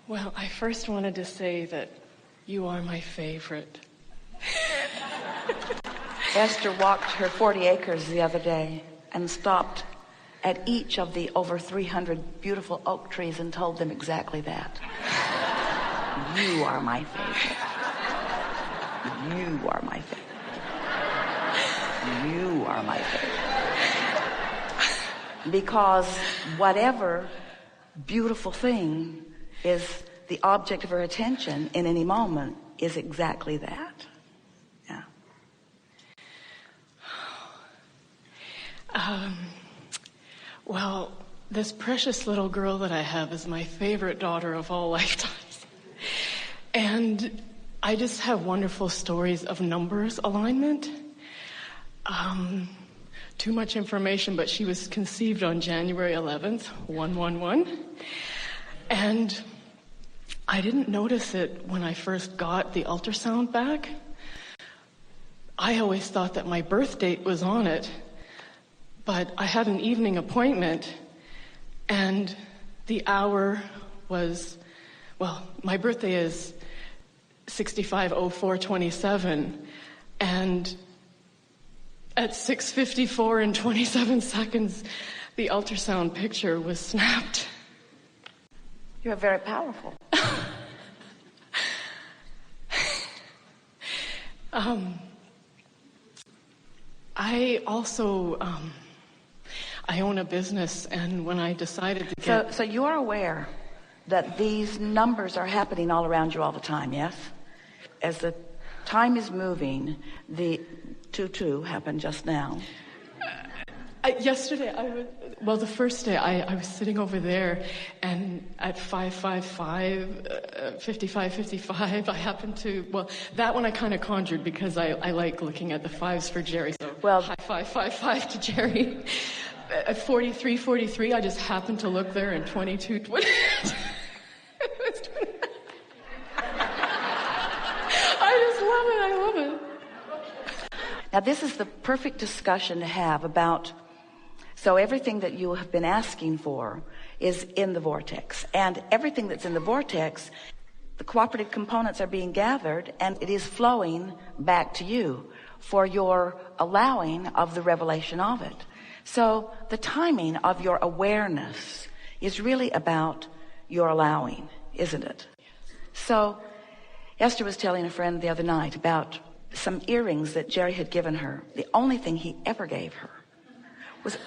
Well, I first wanted to say that you are my favorite. Esther walked her 40 acres the other day and stopped at each of the over 300 beautiful oak trees and told them exactly that. You are my favorite. You are my favorite. You are my favorite. Because whatever beautiful thing is the object of her attention in any moment is exactly that. Yeah. Well, this precious little girl that I have is my favorite daughter of all lifetimes. And I just have wonderful stories of numbers alignment. Too much information, but she was conceived on January 11th, 111. And I didn't notice it when I first got the ultrasound back. I always thought that my birth date was on it, but I had an evening appointment, and the hour was, well, my birthday is 65/04/27, and at 6:54 and 27 seconds, the ultrasound picture was snapped. You're very powerful. I also, I own a business, and when I decided to get... So you are aware that these numbers are happening all around you all the time, yes? As the time is moving, the 2-2 happened just now. Yesterday, the first day, I was sitting over there, and at 5:55, 55:55, I happened to, that one I kind of conjured because I like looking at the fives for Jerry. So high 5 to Jerry. At 43:43, I just happened to look there, and 22:20. I love it. Now, this is the perfect discussion to have about, so everything that you have been asking for is in the vortex. And everything that's in the vortex, the cooperative components are being gathered, and it is flowing back to you for your allowing of the revelation of it. So the timing of your awareness is really about your allowing, isn't it? So Esther was telling a friend the other night about some earrings that Jerry had given her. The only thing he ever gave her was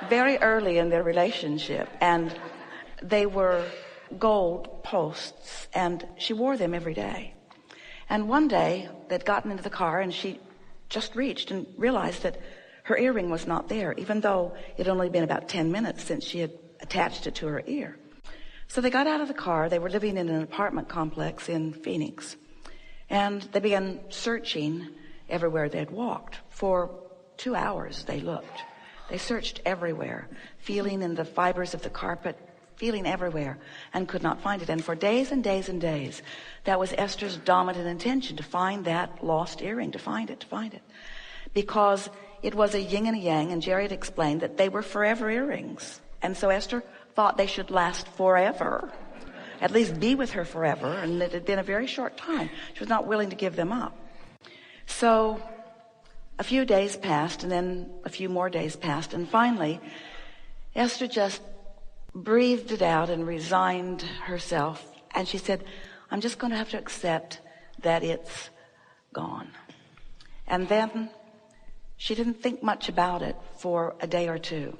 very early in their relationship, and they were gold posts, and she wore them every day. And one day they'd gotten into the car, and she just reached and realized that her earring was not there, even though it had only been about 10 minutes since she had attached it to her ear. So they got out of the car. They were living in an apartment complex in Phoenix, and they began searching everywhere they'd walked. For 2 hours they looked. They searched everywhere, feeling in the fibers of the carpet, feeling everywhere, and could not find it. And for days and days and days, that was Esther's dominant intention, to find that lost earring, to find it, because it was a yin and a yang, and Jerry had explained that they were forever earrings. And so Esther thought they should last forever, at least be with her forever, and it had been a very short time. She was not willing to give them up. So a few days passed, and then a few more days passed, and finally Esther just breathed it out and resigned herself, and she said, I'm just going to have to accept that it's gone. And then she didn't think much about it for a day or two.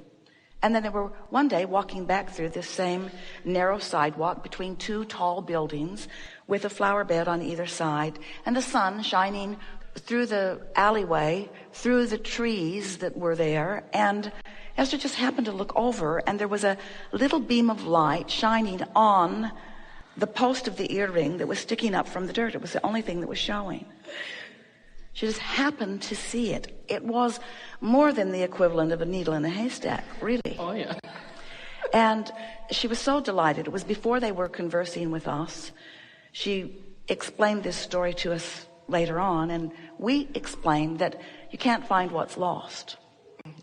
And then they were one day walking back through this same narrow sidewalk between two tall buildings with a flower bed on either side, and the sun shining through the alleyway, through the trees that were there. And Esther just happened to look over, and there was a little beam of light shining on the post of the earring that was sticking up from the dirt. It was the only thing that was showing. She just happened to see it. It was more than the equivalent of a needle in a haystack, really. Oh, yeah. And she was so delighted. It was before they were conversing with us. She explained this story to us later on, and we explained that you can't find what's lost.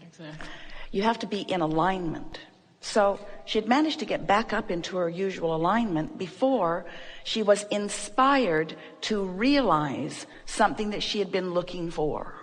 Exactly. You have to be in alignment. So she had managed to get back up into her usual alignment before she was inspired to realize something that she had been looking for.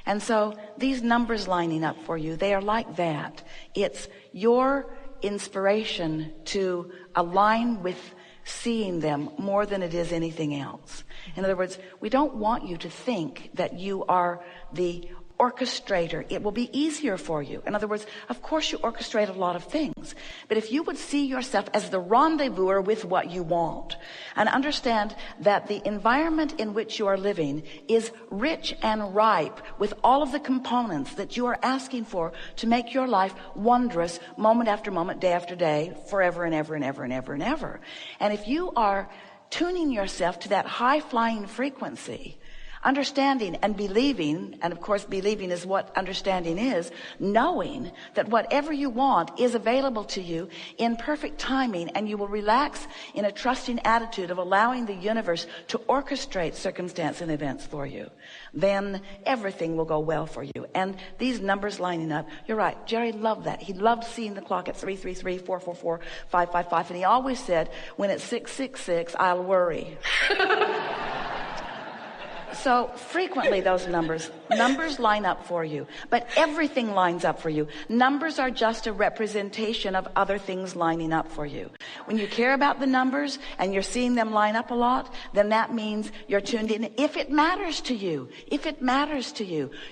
And so these numbers lining up for you, they are like that. It's your inspiration to align with seeing them more than it is anything else. In other words, we don't want you to think that you are the orchestrator. It will be easier for you. In other words, of course you orchestrate a lot of things, but if you would see yourself as the rendezvouser with what you want and understand that the environment in which you are living is rich and ripe with all of the components that you are asking for to make your life wondrous moment after moment, day after day, forever and ever and ever and ever and ever. And if you are tuning yourself to that high-flying frequency, understanding and believing, and of course believing is what understanding is, knowing that whatever you want is available to you in perfect timing, and you will relax in a trusting attitude of allowing the universe to orchestrate circumstance and events for you, then everything will go well for you. And these numbers lining up, you're right, Jerry loved that. He loved seeing the clock at 333, 444, 555, and he always said, when it's 666, I'll worry. So frequently those numbers line up for you, but everything lines up for you. Numbers are just a representation of other things lining up for you. When you care about the numbers and you're seeing them line up a lot, then that means you're tuned in. If it matters to you,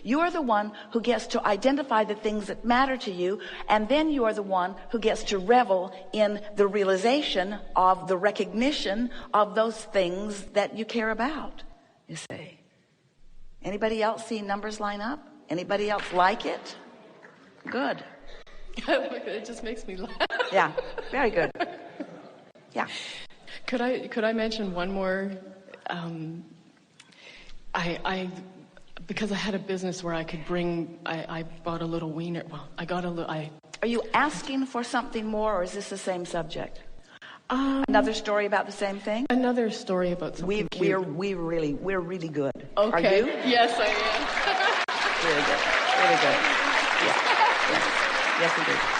you are the one who gets to identify the things that matter to you, and then you are the one who gets to revel in the realization of the recognition of those things that you care about. You see. Anybody else see numbers line up? Anybody else like it? Good. It just makes me laugh. Yeah, very good. Yeah. Could I mention one more? Because I had a business where I could bring. I bought a little wiener. Well, I got a little. Are you asking for something more, or is this the same subject? Another story about the same thing? Another story about something cute. We're really good. Okay. Are you? Yes, I am. Really good. Really good. Yes, indeed.